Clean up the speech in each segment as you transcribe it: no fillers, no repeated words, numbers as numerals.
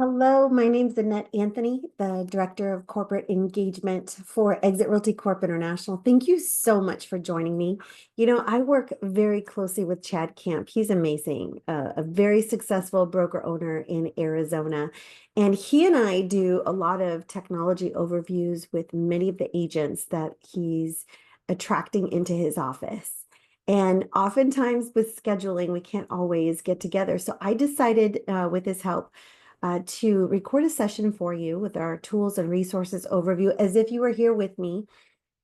Hello, my name's Annette Anthony, the Director of Corporate Engagement for EXIT Realty Corp International. Thank you so much for joining me. I work very closely with Chad Kamp. He's amazing, a very successful broker owner in Arizona. And he and I do a lot of technology overviews with many of the agents that he's attracting into his office. And oftentimes with scheduling, we can't always get together. So I decided, with his help, to record a session for you with our tools and resources overview as if you were here with me.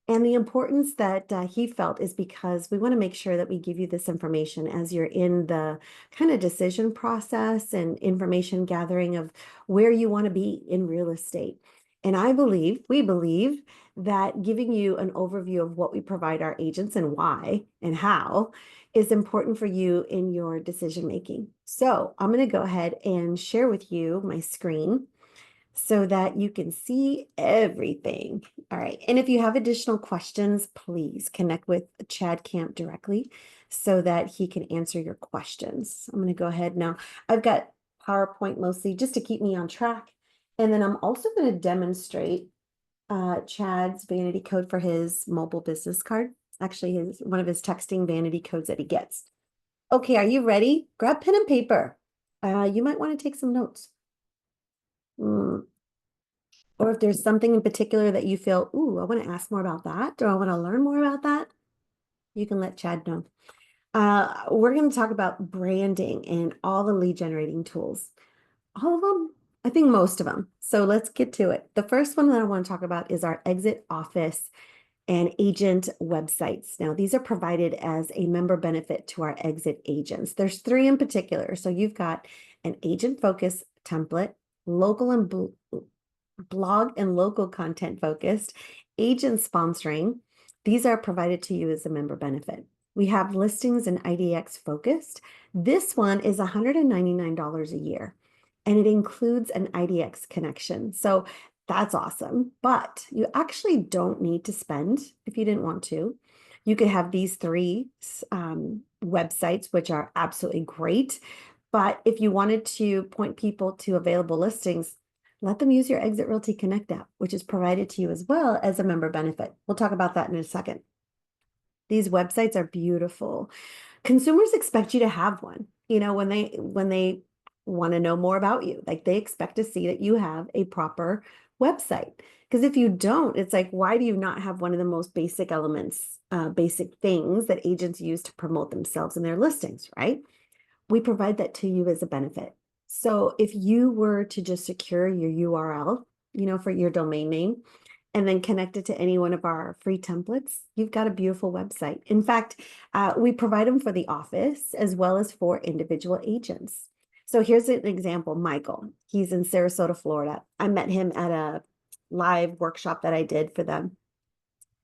And the importance that he felt is because we want to make sure that we give you this information as you're in the kind of decision process and information gathering of where you want to be in real estate. And we believe that giving you an overview of what we provide our agents and why and how is important for you in your decision making. So I'm going to go ahead and share with you my screen so that you can see everything. All right. And if you have additional questions, please connect with Chad Kamp directly so that he can answer your questions. I'm going to go ahead now. I've got PowerPoint mostly just to keep me on track. And then I'm also going to demonstrate Chad's vanity code for his mobile business card. Actually, one of his texting vanity codes that he gets. Okay, are you ready? Grab pen and paper. You might want to take some notes. Or if there's something in particular that you feel, ooh, I want to ask more about that, or I want to learn more about that, you can let Chad know. We're going to talk about branding and all the lead generating tools. All of them? I think most of them. So let's get to it. The first one that I want to talk about is our exit office and agent websites. Now, these are provided as a member benefit to our exit agents. There's three in particular. So you've got an agent focus template, local and blog and local content focused, agent sponsoring. These are provided to you as a member benefit. We have listings and IDX focused. This one is $199 a year, and it includes an IDX connection. So that's awesome, but you actually don't need to spend if you didn't want to. You could have these three websites, which are absolutely great. But if you wanted to point people to available listings, let them use your EXIT Realty Connect app, which is provided to you as well as a member benefit. We'll talk about that in a second. These websites are beautiful. Consumers expect you to have one, when they want to know more about you. Like they expect to see that you have a proper website. Because if you don't, it's like, why do you not have one of the most basic elements, basic things that agents use to promote themselves in their listings, right? We provide that to you as a benefit. So if you were to just secure your URL, for your domain name, and then connect it to any one of our free templates, you've got a beautiful website. In fact, we provide them for the office as well as for individual agents. So here's an example, Michael. He's in Sarasota, Florida. I met him at a live workshop that I did for them.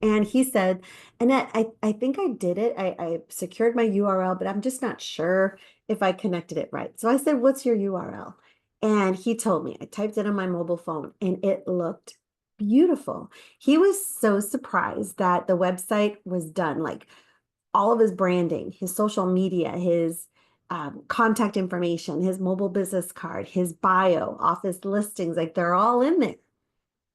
And he said, Annette, I think I did it. I secured my URL, but I'm just not sure if I connected it right. So I said, what's your URL? And he told me. I typed it on my mobile phone and it looked beautiful. He was so surprised that the website was done, like all of his branding, his social media, his contact information, his mobile business card, his bio, office listings, like they're all in there.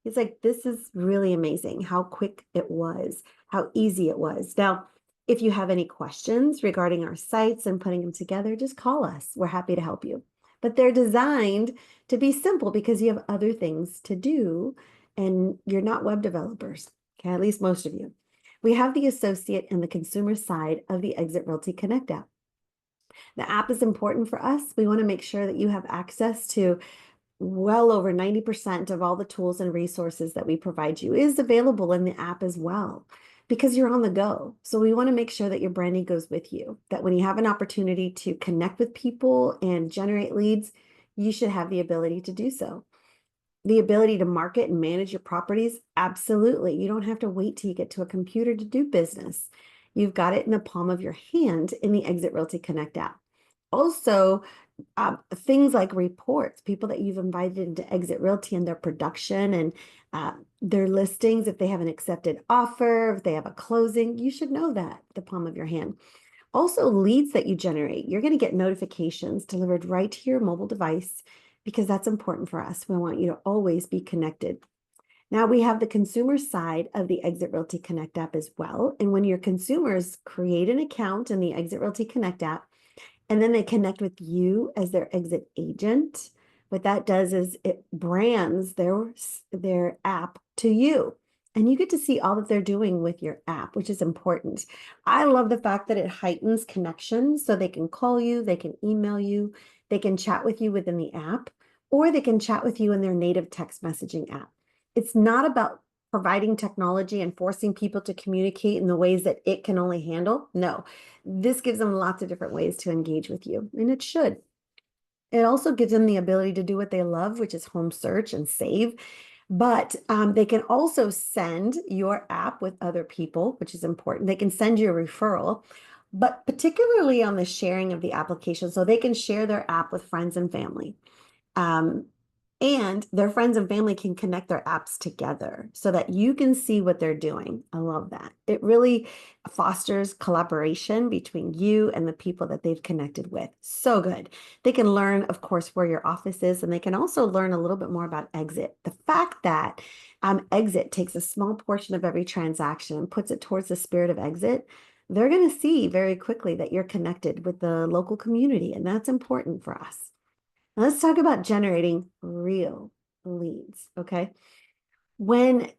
He's like, this is really amazing how quick it was, how easy it was. Now, if you have any questions regarding our sites and putting them together, just call us. We're happy to help you. But they're designed to be simple because you have other things to do and you're not web developers, okay? At least most of you. We have the associate and the consumer side of the EXIT Realty Connect app. The app is important for us. We want to make sure that you have access to well over 90% of all the tools and resources that we provide you is available in the app as well, because you're on the go. So we want to make sure that your branding goes with you, that when you have an opportunity to connect with people and generate leads, you should have the ability to do so. The ability to market and manage your properties, absolutely. You don't have to wait till you get to a computer to do business. You've got it in the palm of your hand in the EXIT Realty Connect app. Also, things like reports, people that you've invited into EXIT Realty and their production and their listings, if they have an accepted offer, if they have a closing, you should know that, the palm of your hand. Also, leads that you generate, you're going to get notifications delivered right to your mobile device because that's important for us. We want you to always be connected. Now we have the consumer side of the EXIT Realty Connect app as well. And when your consumers create an account in the EXIT Realty Connect app, and then they connect with you as their exit agent, what that does is it brands their app to you. And you get to see all that they're doing with your app, which is important. I love the fact that it heightens connections so they can call you, they can email you, they can chat with you within the app, or they can chat with you in their native text messaging app. It's not about providing technology and forcing people to communicate in the ways that it can only handle. No, this gives them lots of different ways to engage with you, and it should. It also gives them the ability to do what they love, which is home search and save. But they can also send your app with other people, which is important. They can send you a referral, but particularly on the sharing of the application. So they can share their app with friends and family. And their friends and family can connect their apps together so that you can see what they're doing. I love that. It really fosters collaboration between you and the people that they've connected with. So good. They can learn, of course, where your office is, and they can also learn a little bit more about EXIT. The fact that EXIT takes a small portion of every transaction and puts it towards the spirit of EXIT, they're going to see very quickly that you're connected with the local community, and that's important for us. Now let's talk about generating real leads, okay? When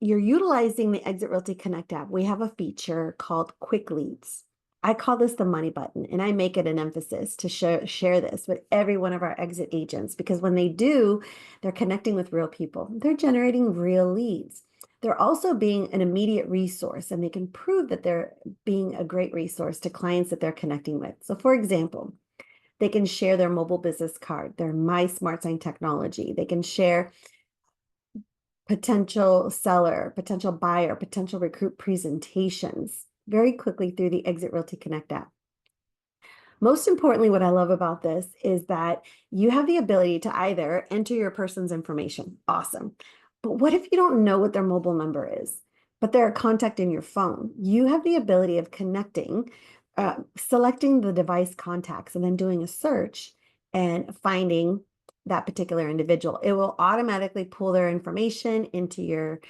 you're utilizing the EXIT Realty Connect app, we have a feature called Quick Leads. I call this the money button, and I make it an emphasis to share this with every one of our exit agents, because when they do, they're connecting with real people. They're generating real leads. They're also being an immediate resource, and they can prove that they're being a great resource to clients that they're connecting with. So for example, they can share their mobile business card, their My Smart Sign technology. They can share potential seller, potential buyer, potential recruit presentations very quickly through the EXIT Realty Connect app. Most importantly, what I love about this is that you have the ability to either enter your person's information. Awesome. But what if you don't know what their mobile number is, but they're a contact in your phone? You have the ability of connecting, selecting the device contacts, and then doing a search and finding that particular individual. It will automatically pull their information into your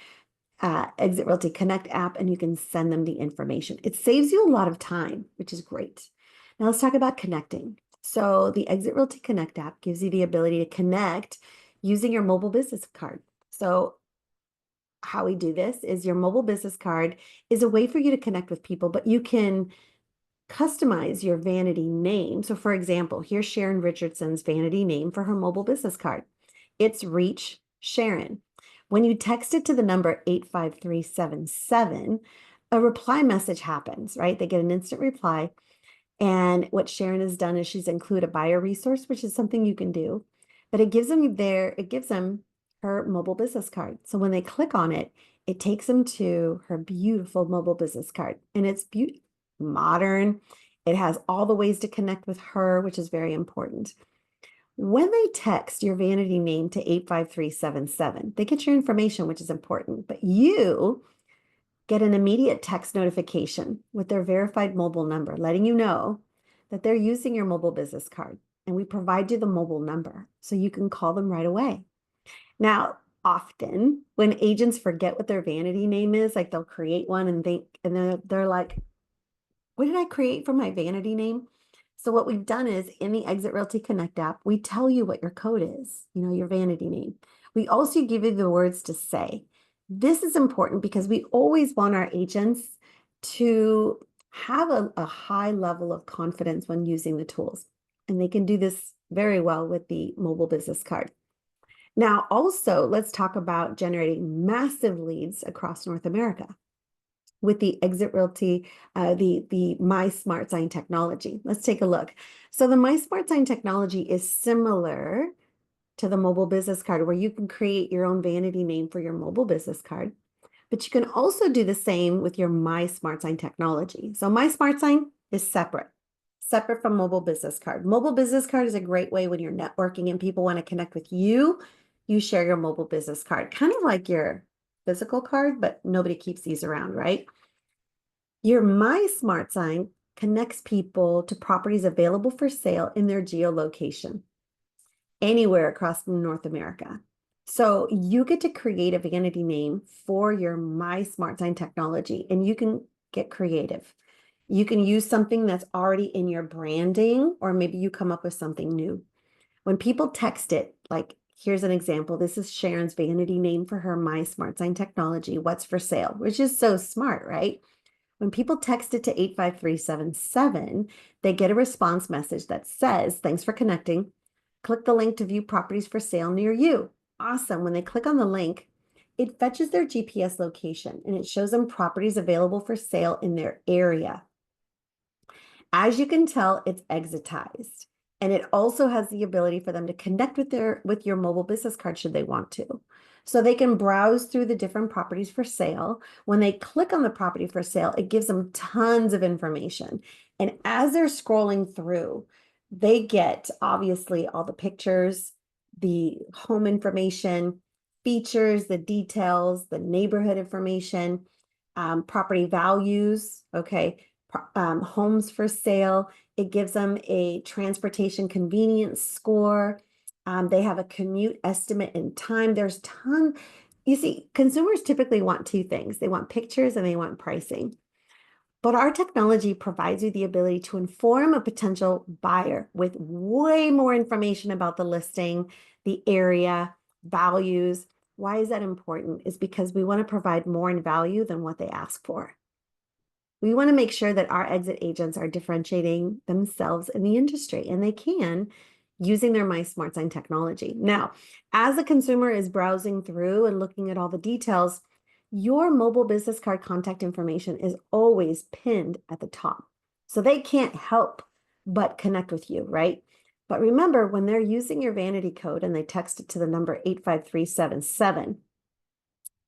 EXIT Realty Connect app, and you can send them the information. It saves you a lot of time, which is great. Now let's talk about connecting. So the EXIT Realty Connect app gives you the ability to connect using your mobile business card. So how we do this is your mobile business card is a way for you to connect with people, but you can customize your vanity name. So for example, here's Sharon Richardson's vanity name for her mobile business card. It's Reach Sharon. When you text it to the number 85377, a reply message happens, right? They get an instant reply. And what Sharon has done is she's included a buyer resource, which is something you can do, but it gives them her mobile business card. So when they click on it, it takes them to her beautiful mobile business card, and it's modern. It has all the ways to connect with her, which is very important. When they text your vanity name to 85377, they get your information, which is important, but you get an immediate text notification with their verified mobile number, letting you know that they're using your mobile business card. And we provide you the mobile number so you can call them right away. Now, often when agents forget what their vanity name is, like they'll create one and they're like, what did I create for my vanity name? So what we've done is in the EXIT Realty Connect app, we tell you what your code is, your vanity name. We also give you the words to say. This is important because we always want our agents to have a high level of confidence when using the tools. And they can do this very well with the mobile business card. Now, also, let's talk about generating massive leads across North America with the EXIT Realty, the My Smart Sign technology. Let's take a look. So the My Smart Sign technology is similar to the mobile business card, where you can create your own vanity name for your mobile business card, but you can also do the same with your My Smart Sign technology. So My Smart Sign is separate from mobile business card. Mobile business card is a great way when you're networking and people want to connect with you. You share your mobile business card, kind of like your physical card, but nobody keeps these around, right? Your My Smart Sign connects people to properties available for sale in their geolocation. anywhere across North America. So you get to create a vanity name for your My Smart Sign technology, and you can get creative. You can use something that's already in your branding, or maybe you come up with something new. When people text it, like here's an example. This is Sharon's vanity name for her My Smart Sign technology. What's for sale? Which is so smart, right? When people text it to 85377, they get a response message that says, thanks for connecting. Click the link to view properties for sale near you. Awesome. When they click on the link, it fetches their GPS location and it shows them properties available for sale in their area. As you can tell, it's exitized. And it also has the ability for them to connect with your mobile business card should they want to. So they can browse through the different properties for sale. When they click on the property for sale, it gives them tons of information. And as they're scrolling through, they get obviously all the pictures, the home information, features, the details, the neighborhood information, property values, okay, homes for sale. It gives them a transportation convenience score. They have a commute estimate in time. There's ton. You see, consumers typically want two things. They want pictures and they want pricing. But our technology provides you the ability to inform a potential buyer with way more information about the listing, the area, values. Why is that important? Is because we want to provide more in value than what they ask for. We want to make sure that our exit agents are differentiating themselves in the industry, and they can using their My Smart Sign technology. Now, as a consumer is browsing through and looking at all the details, your mobile business card contact information is always pinned at the top. So they can't help but connect with you, right? But remember, when they're using your vanity code and they text it to the number 85377,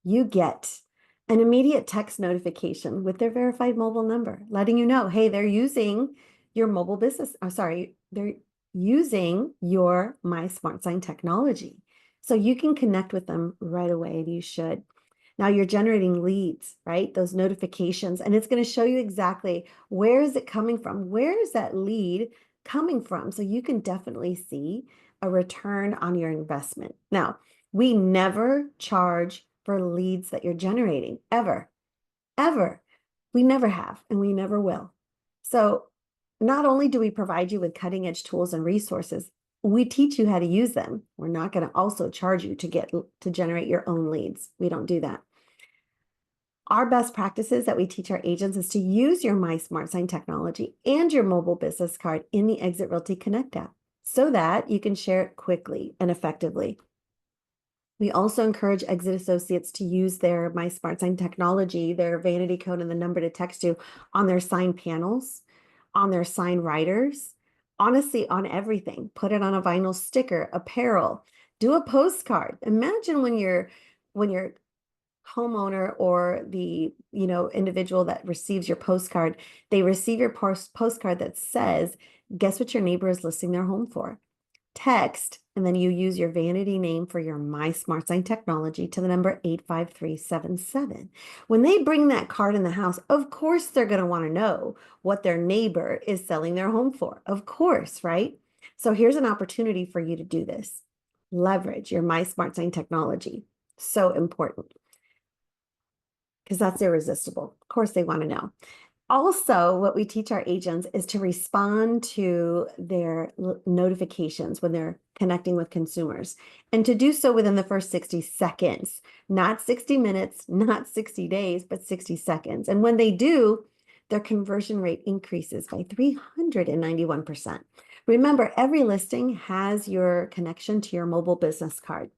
you get an immediate text notification with their verified mobile number, letting you know, hey, they're using your mobile business. I'm sorry, they're using your My Smart Sign technology. So you can connect with them right away, and you should. Now you're generating leads, right? Those notifications, and it's going to show you exactly where is it coming from? Where is that lead coming from? So you can definitely see a return on your investment. Now, we never charge for leads that you're generating, ever, ever. We never have, and we never will. So not only do we provide you with cutting edge tools and resources, we teach you how to use them. We're not going to also charge you to generate your own leads. We don't do that. Our best practices that we teach our agents is to use your My Smart Sign technology and your mobile business card in the EXIT Realty Connect app so that you can share it quickly and effectively. We also encourage exit associates to use their My Smart Sign technology, their vanity code and the number to text you on their sign panels, on their sign writers, honestly, on everything. Put it on a vinyl sticker, apparel, do a postcard. Imagine when your homeowner or the individual that receives your postcard, they receive your postcard that says, guess what your neighbor is listing their home for? Text, and then you use your vanity name for your My Smart Sign technology to the number 85377. When they bring that card in the house, of course they're going to want to know what their neighbor is selling their home for. Of course, right? So here's an opportunity for you to do this. Leverage your My Smart Sign technology. So important because that's irresistible. Of course they want to know. Also, what we teach our agents is to respond to their notifications when they're connecting with consumers, and to do so within the first 60 seconds, not 60 minutes, not 60 days, but 60 seconds. And when they do, their conversion rate increases by 391%. Remember, every listing has your connection to your mobile business card.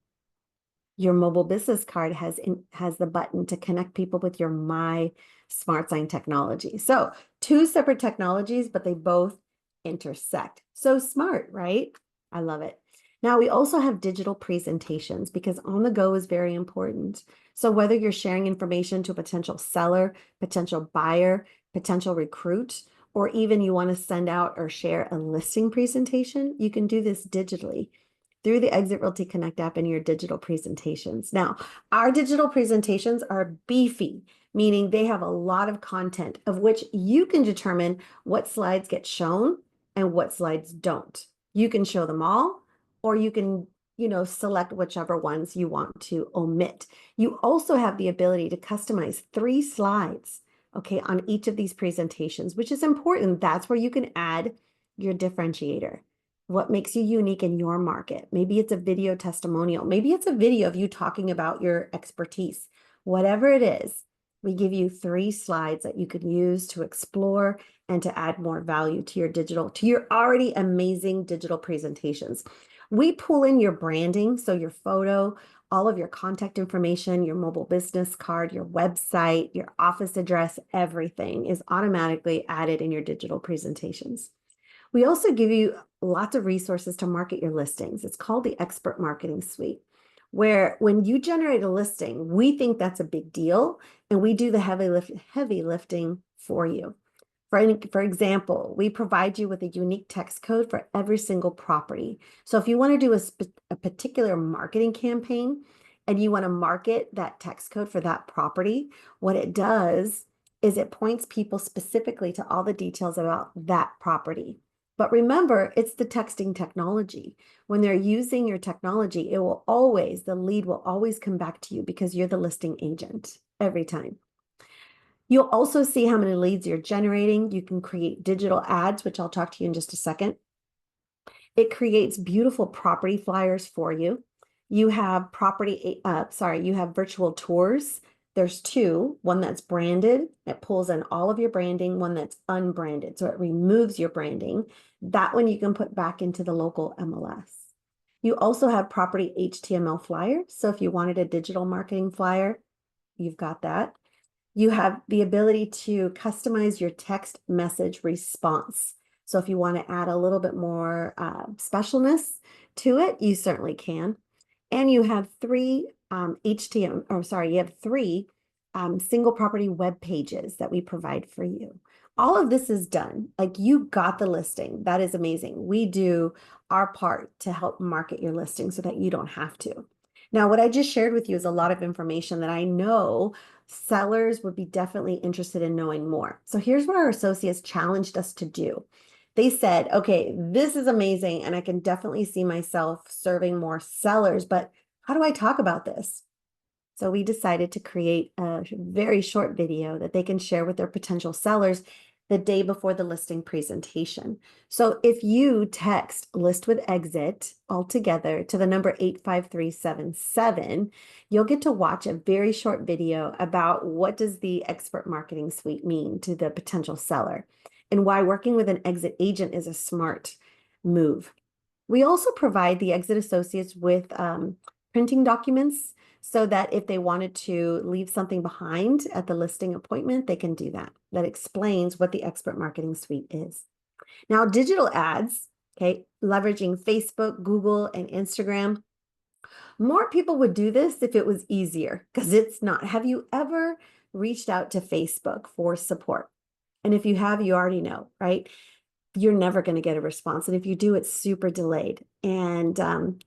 Your mobile business card has the button to connect people with your My Smart Sign technology. So two separate technologies, but they both intersect. So smart, right? I love it. Now we also have digital presentations because on the go is very important. So whether you're sharing information to a potential seller, potential buyer, potential recruit, or even you want to send out or share a listing presentation, you can do this digitally through the EXIT Realty Connect app and your digital presentations. Now, our digital presentations are beefy, meaning they have a lot of content of which you can determine what slides get shown and what slides don't. You can show them all, or you can, select whichever ones you want to omit. You also have the ability to customize 3 slides, okay, on each of these presentations, which is important. That's where you can add your differentiator. What makes you unique in your market? Maybe it's a video testimonial. Maybe it's a video of you talking about your expertise. Whatever it is, we give you 3 slides that you can use to explore and to add more value to your already amazing digital presentations. We pull in your branding, so your photo, all of your contact information, your mobile business card, your website, your office address, everything is automatically added in your digital presentations. We also give you lots of resources to market your listings. It's called the Expert Marketing Suite, where when you generate a listing, we think that's a big deal, and we do the heavy lifting for you. For example, we provide you with a unique text code for every single property. So if you want to do a particular marketing campaign and you want to market that text code for that property, what it does is it points people specifically to all the details about that property. But remember, it's the texting technology. When they're using your technology, the lead will always come back to you because you're the listing agent every time. You'll also see how many leads you're generating. You can create digital ads, which I'll talk to you in just a second. It creates beautiful property flyers for you. You have you have virtual tours. There's 2, one that's branded, it pulls in all of your branding, one that's unbranded, so it removes your branding. That one you can put back into the local MLS. You also have property HTML flyers. So if you wanted a digital marketing flyer, you've got that. You have the ability to customize your text message response. So if you want to add a little bit more specialness to it, you certainly can. And you have 3 single property web pages that we provide for you. All of this is done. Like, you got the listing. That is amazing. We do our part to help market your listing so that you don't have to. Now, what I just shared with you is a lot of information that I know sellers would be definitely interested in knowing more. So here's what our associates challenged us to do. They said, okay, this is amazing, and I can definitely see myself serving more sellers, but how do I talk about this? So we decided to create a very short video that they can share with their potential sellers the day before the listing presentation. So if you text list with exit all together to the number 85377, you'll get to watch a very short video about what does the Expert Marketing Suite mean to the potential seller and why working with an exit agent is a smart move. We also provide the exit associates with printing documents so that if they wanted to leave something behind at the listing appointment, they can do that. That explains what the Expert Marketing Suite is. Now, digital ads, okay, leveraging Facebook, Google, and Instagram. More people would do this if it was easier, because it's not. Have you ever reached out to Facebook for support? And if you have, you already know, right? You're never going to get a response. And if you do, it's super delayed, and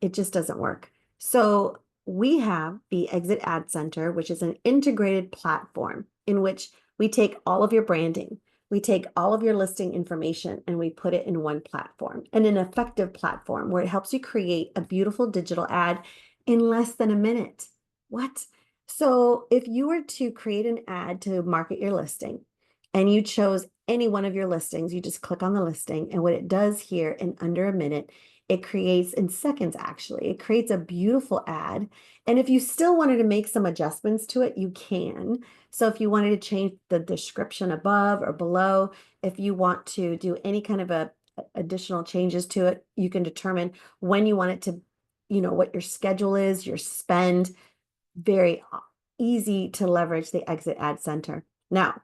it just doesn't work. So we have the Exit Ad Center, which is an integrated platform in which we take all of your branding, we take all of your listing information, and we put it in one platform, and an effective platform where it helps you create a beautiful digital ad in less than a minute. What? So if you were to create an ad to market your listing and you chose any one of your listings, you just click on the listing, and what it does here in under a minute, it creates, in seconds actually, it creates a beautiful ad. And if you still wanted to make some adjustments to it, you can. So if you wanted to change the description above or below, if you want to do any kind of additional changes to it, you can determine when you want it to, what your schedule is, your spend. Very easy to leverage the Exit Ad Center. Now,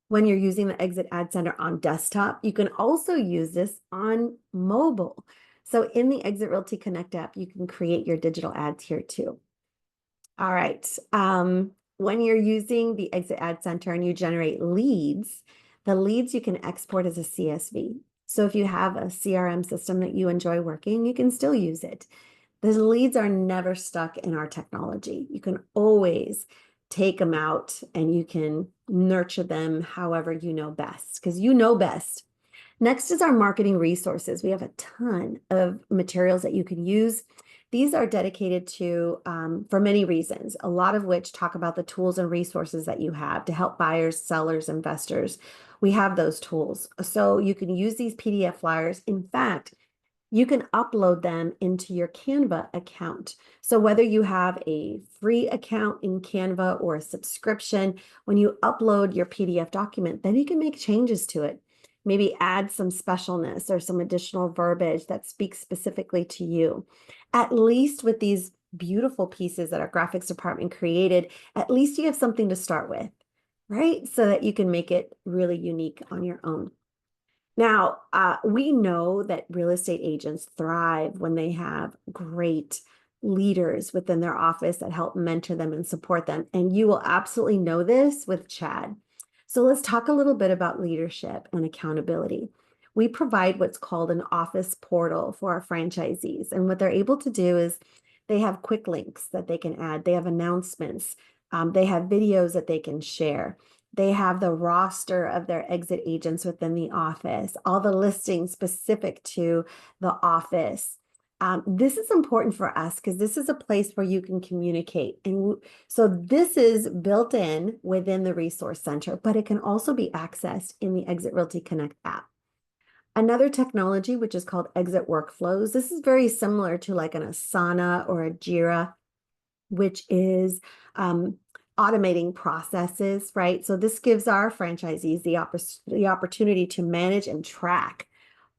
when you're using the Exit Ad Center on desktop, you can also use this on mobile. So in the Exit Realty Connect app, you can create your digital ads here too. All right. When you're using the Exit Ad Center and you generate leads, the leads you can export as a CSV. So if you have a CRM system that you enjoy working, you can still use it. The leads are never stuck in our technology. You can always take them out and you can nurture them however you know best, because you know best. Next is our marketing resources. We have a ton of materials that you can use. These are dedicated to, for many reasons, a lot of which talk about the tools and resources that you have to help buyers, sellers, investors. We have those tools. So you can use these PDF flyers. In fact, you can upload them into your Canva account. So whether you have a free account in Canva or a subscription, when you upload your PDF document, then you can make changes to it. Maybe add some specialness or some additional verbiage that speaks specifically to you. At least with these beautiful pieces that our graphics department created, at least you have something to start with, right? So that you can make it really unique on your own. Now, we know that real estate agents thrive when they have great leaders within their office that help mentor them and support them. And you will absolutely know this with Chad. So let's talk a little bit about leadership and accountability. We provide what's called an office portal for our franchisees. And what they're able to do is they have quick links that they can add. They have announcements. They have videos that they can share. They have the roster of their exit agents within the office, all the listings specific to the office. This is important for us because this is a place where you can communicate. And so this is built in within the resource center, but it can also be accessed in the EXIT Realty Connect app. Another technology, which is called Exit Workflows. This is very similar to like an Asana or a Jira, which is automating processes, right? So this gives our franchisees the opportunity to manage and track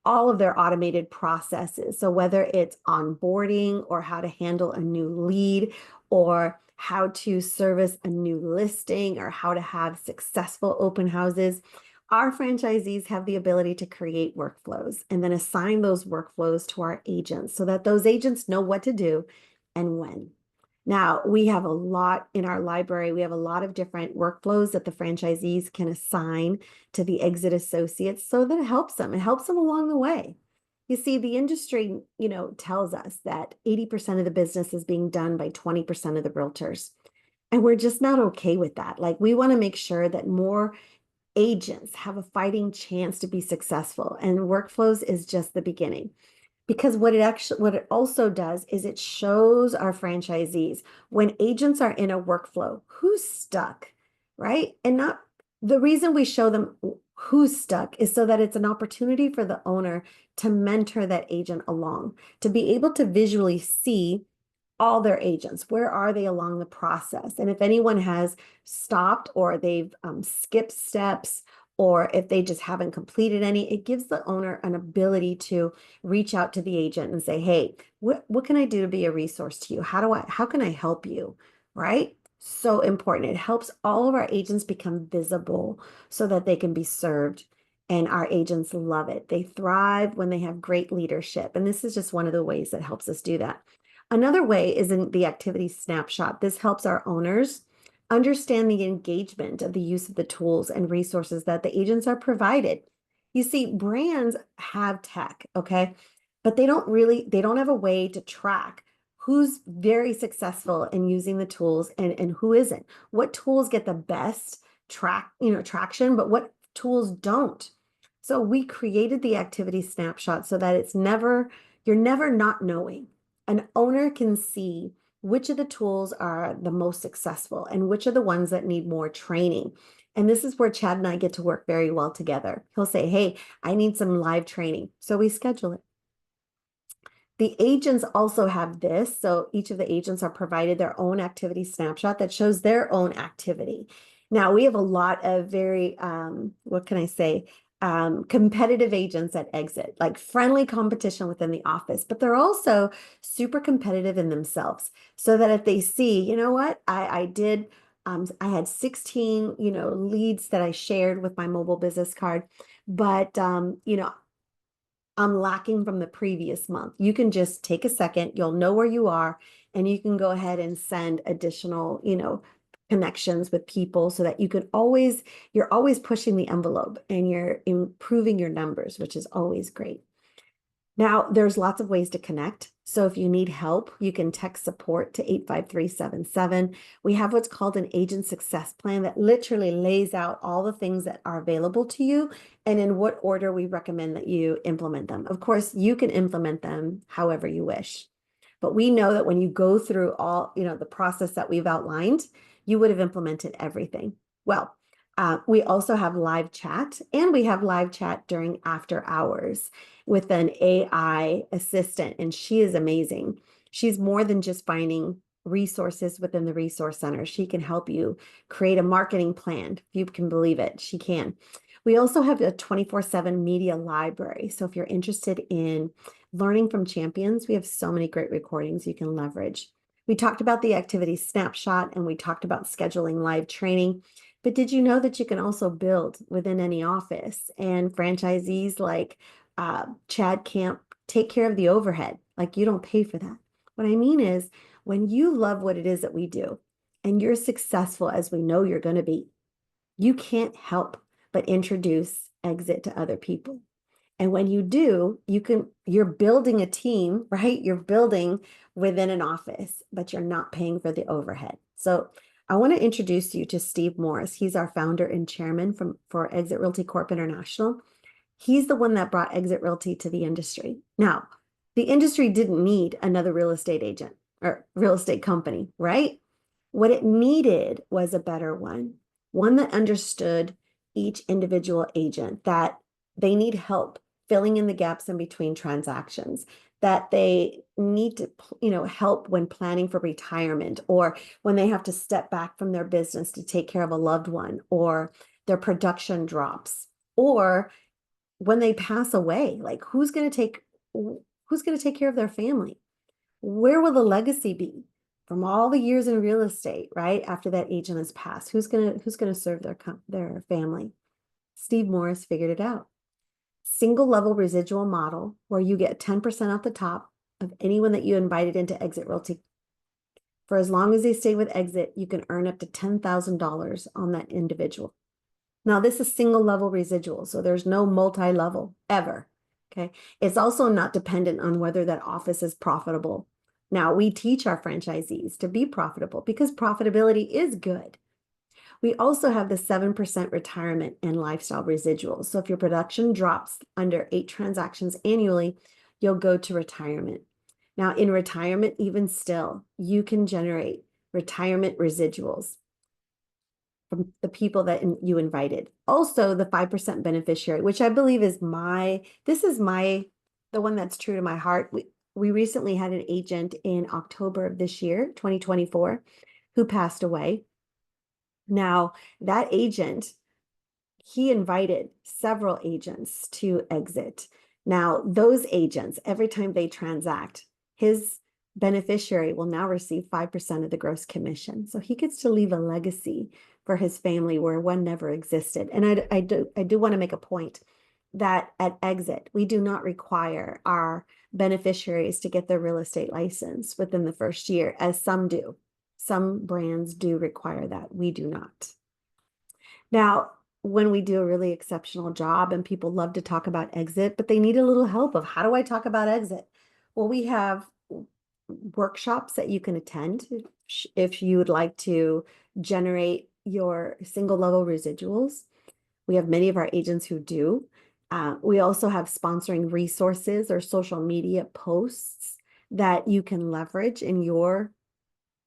all of their automated processes. So whether it's onboarding or how to handle a new lead or how to service a new listing or how to have successful open houses, our franchisees have the ability to create workflows and then assign those workflows to our agents so that those agents know what to do and when. Now, we have a lot in our library. We have a lot of different workflows that the franchisees can assign to the exit associates so that it helps them. It helps them along the way. You see, the industry, tells us that 80% of the business is being done by 20% of the realtors. And we're just not okay with that. Like, we want to make sure that more agents have a fighting chance to be successful. And workflows is just the beginning. Because what it also does is it shows our franchisees when agents are in a workflow, who's stuck, right? And not the reason we show them who's stuck is so that it's an opportunity for the owner to mentor that agent along, to be able to visually see all their agents. Where are they along the process? And if anyone has stopped or they've skipped steps, or if they just haven't completed any, it gives the owner an ability to reach out to the agent and say, hey, what can I do to be a resource to you? How can I help you? Right? So important. It helps all of our agents become visible so that they can be served. And our agents love it. They thrive when they have great leadership. And this is just one of the ways that helps us do that. Another way is in the activity snapshot. This helps our owners understand the engagement of the use of the tools and resources that the agents are provided. You see, brands have tech, okay? But they don't have a way to track who's very successful in using the tools and who isn't. What tools get the best traction, but what tools don't. So we created the activity snapshot so that you're never not knowing. An owner can see which of the tools are the most successful and which are the ones that need more training. And this is where Chad and I get to work very well together. He'll say, hey, I need some live training. So we schedule it. The agents also have this. So each of the agents are provided their own activity snapshot that shows their own activity. Now we have a lot of very, what can I say? Competitive agents at Exit, like friendly competition within the office, but they're also super competitive in themselves. So that if they see, you know what, I had 16, leads that I shared with my mobile business card, but, I'm lacking from the previous month. You can just take a second, you'll know where you are, and you can go ahead and send additional, connections with people so that you're always pushing the envelope and you're improving your numbers, which is always great. Now, there's lots of ways to connect. So if you need help, you can text support to 85377. We have what's called an agent success plan that literally lays out all the things that are available to you and in what order we recommend that you implement them. Of course, you can implement them however you wish. But we know that when you go through all, the process that we've outlined, you would have implemented everything. Well, we also have live chat, and we have live chat during after hours with an AI assistant, and she is amazing. She's more than just finding resources within the resource center. She can help you create a marketing plan. If you can believe it, she can. We also have a 24/7 media library. So if you're interested in learning from champions, we have so many great recordings you can leverage. We talked about the activity snapshot, and we talked about scheduling live training. But did you know that you can also build within any office, and franchisees like Chad Kamp take care of the overhead? Like, you don't pay for that. What I mean is, when you love what it is that we do and you're successful as we know you're going to be, you can't help but introduce EXIT to other people. And when you do, you're building a team, right? You're building within an office, but you're not paying for the overhead. So I want to introduce you to Steve Morris. He's our founder and chairman for EXIT Realty Corp International. He's the one that brought EXIT Realty to the industry. Now, the industry didn't need another real estate agent or real estate company, right? What it needed was a better one that understood each individual agent, that they need help filling in the gaps in between transactions, that they need to, help when planning for retirement, or when they have to step back from their business to take care of a loved one, or their production drops, or when they pass away. Like, who's going to take care of their family? Where will the legacy be from all the years in real estate, right? After that agent has passed, who's going to serve their family? Steve Morris figured it out. Single level residual model, where you get 10% off the top of anyone that you invited into EXIT Realty. For as long as they stay with EXIT, you can earn up to $10,000 on that individual. Now, this is single level residual, so there's no multi-level ever. Okay. It's also not dependent on whether that office is profitable. Now, we teach our franchisees to be profitable because profitability is good. We also have the 7% retirement and lifestyle residuals. So if your production drops under 8 transactions annually, you'll go to retirement. Now, in retirement, even still, you can generate retirement residuals from the people that you invited. Also, the 5% beneficiary, which I believe is the one that's true to my heart. We recently had an agent in October of this year, 2024, who passed away. Now, that agent, he invited several agents to EXIT. Now, those agents, every time they transact, his beneficiary will now receive 5% of the gross commission. So he gets to leave a legacy for his family where one never existed. And I do want to make a point that at EXIT, we do not require our beneficiaries to get their real estate license within the first year, as some do. Some brands do require that. We do not. Now, when we do a really exceptional job, and people love to talk about EXIT, but they need a little help of, how do I talk about EXIT? Well, we have workshops that you can attend if you would like to generate your single level residuals. We have many of our agents who do. We also have sponsoring resources or social media posts that you can leverage in your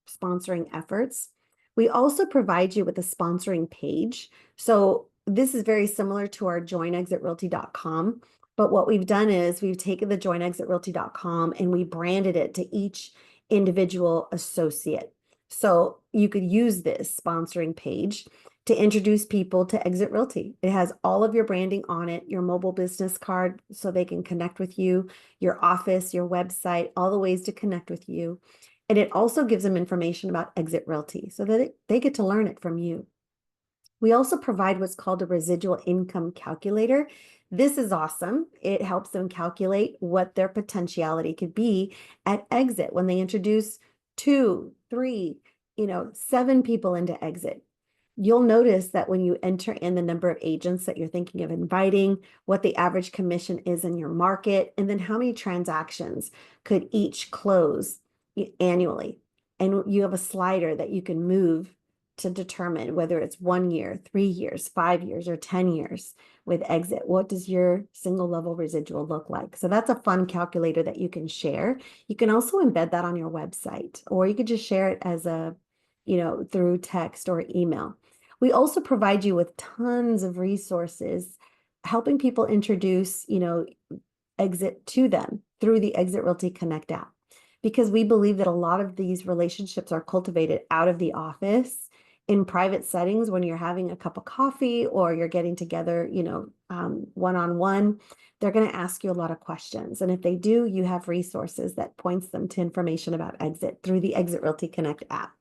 sponsoring efforts. We also provide you with a sponsoring page. So this is very similar to our joinexitrrealty.com. But what we've done is we've taken the joinexitrrealty.com and we branded it to each individual associate. So you could use this sponsoring page to introduce people to EXIT Realty. It has all of your branding on it, your mobile business card, so they can connect with you, your office, your website, all the ways to connect with you. And it also gives them information about EXIT Realty so that they get to learn it from you. We also provide what's called a residual income calculator. This is awesome. It helps them calculate what their potentiality could be at EXIT when they introduce 2, 3, 7 people into EXIT. you'll notice that when you enter in the number of agents that you're thinking of inviting, what the average commission is in your market, and then how many transactions could each close annually. And you have a slider that you can move to determine whether it's 1 year, 3 years, 5 years, or 10 years with exit. What does your single level residual look like? So that's a fun calculator that you can share. You can also embed that on your website, or you could just share it as a, through text or email. We also provide you with tons of resources, helping people introduce, exit to them through the Exit Realty Connect app, because we believe that a lot of these relationships are cultivated out of the office in private settings when you're having a cup of coffee or you're getting together, one-on-one. They're going to ask you a lot of questions. And if they do, you have resources that points them to information about exit through the Exit Realty Connect app.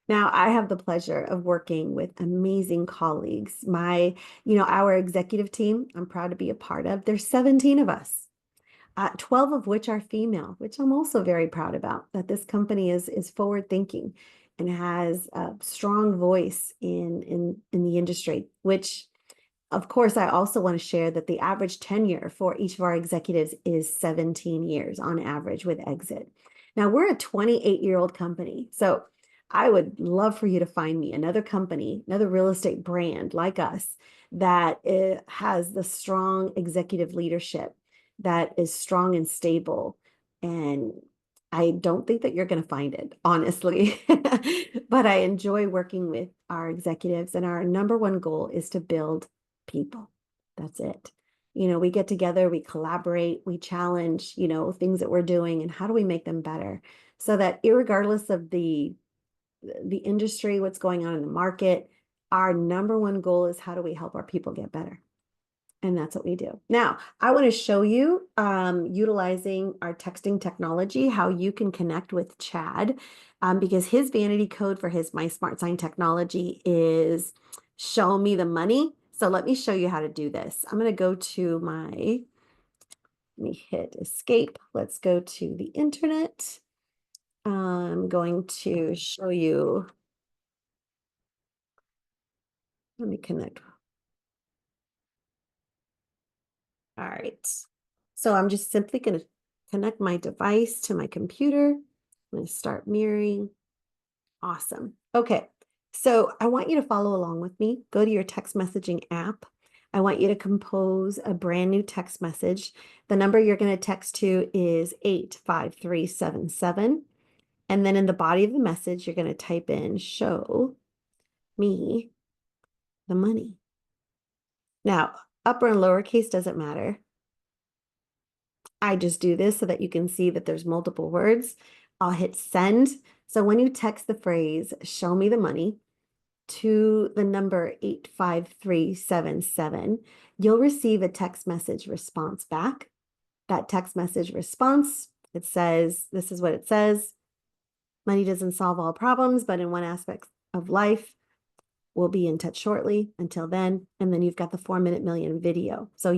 Now, I have the pleasure of working with amazing colleagues. Our executive team, I'm proud to be a part of. There's 17 of us, 12 of which are female, which I'm also very proud about, that this company is forward thinking and has a strong voice in the industry, which of course, I also want to share that the average tenure for each of our executives is 17 years on average with exit. Now, we're a 28-year-old company. So I would love for you to find me another company, another real estate brand like us that has the strong executive leadership, that is strong and stable. And I don't think that you're going to find it, honestly. But I enjoy working with our executives, and our number one goal is to build people. That's it. We get together, we collaborate, we challenge, things that we're doing and how do we make them better, so that irregardless of the industry, what's going on in the market, our number one goal is how do we help our people get better? And that's what we do. Now, I want to show you utilizing our texting technology, how you can connect with Chad, because his vanity code for his My Smart Sign technology is show me the money. So let me show you how to do this. I'm going to go to let me hit escape. Let's go to the internet. I'm going to show you. Let me connect. All right. So I'm just simply going to connect my device to my computer. I'm going to start mirroring. Awesome. Okay. So I want you to follow along with me. Go to your text messaging app. I want you to compose a brand new text message. The number you're going to text to is 85377. And then in the body of the message, you're going to type in show me the money. Now, upper and lowercase doesn't matter. I just do this so that you can see that there's multiple words. I'll hit send. So when you text the phrase, show me the money, to the number 85377, you'll receive a text message response back. That text message response, it says, this is what it says. Money doesn't solve all problems, but in one aspect of life, we'll be in touch shortly. Until then, and then you've got the 4-minute million video. So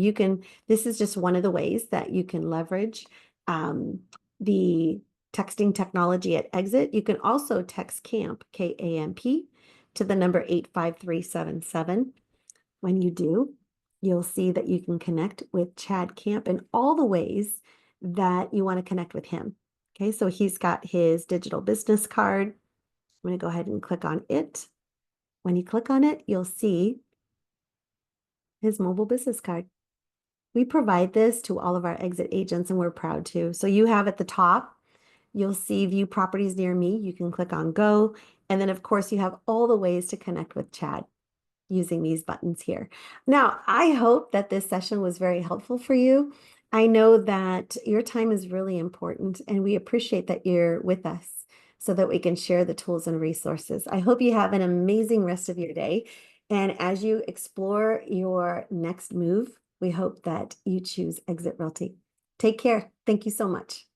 this is just one of the ways that you can leverage the texting technology at Exit. You can also text Kamp, K-A-M-P, to the number 85377. When you do, you'll see that you can connect with Chad Kamp in all the ways that you want to connect with him. Okay, so he's got his digital business card. I'm going to go ahead and click on it. When you click on it, you'll see his mobile business card. We provide this to all of our exit agents, and we're proud to. So you have at the top, you'll see view properties near me. You can click on go. And then, of course, you have all the ways to connect with Chad using these buttons here. Now, I hope that this session was very helpful for you. I know that your time is really important, and we appreciate that you're with us so that we can share the tools and resources. I hope you have an amazing rest of your day. And as you explore your next move, we hope that you choose Exit Realty. Take care. Thank you so much.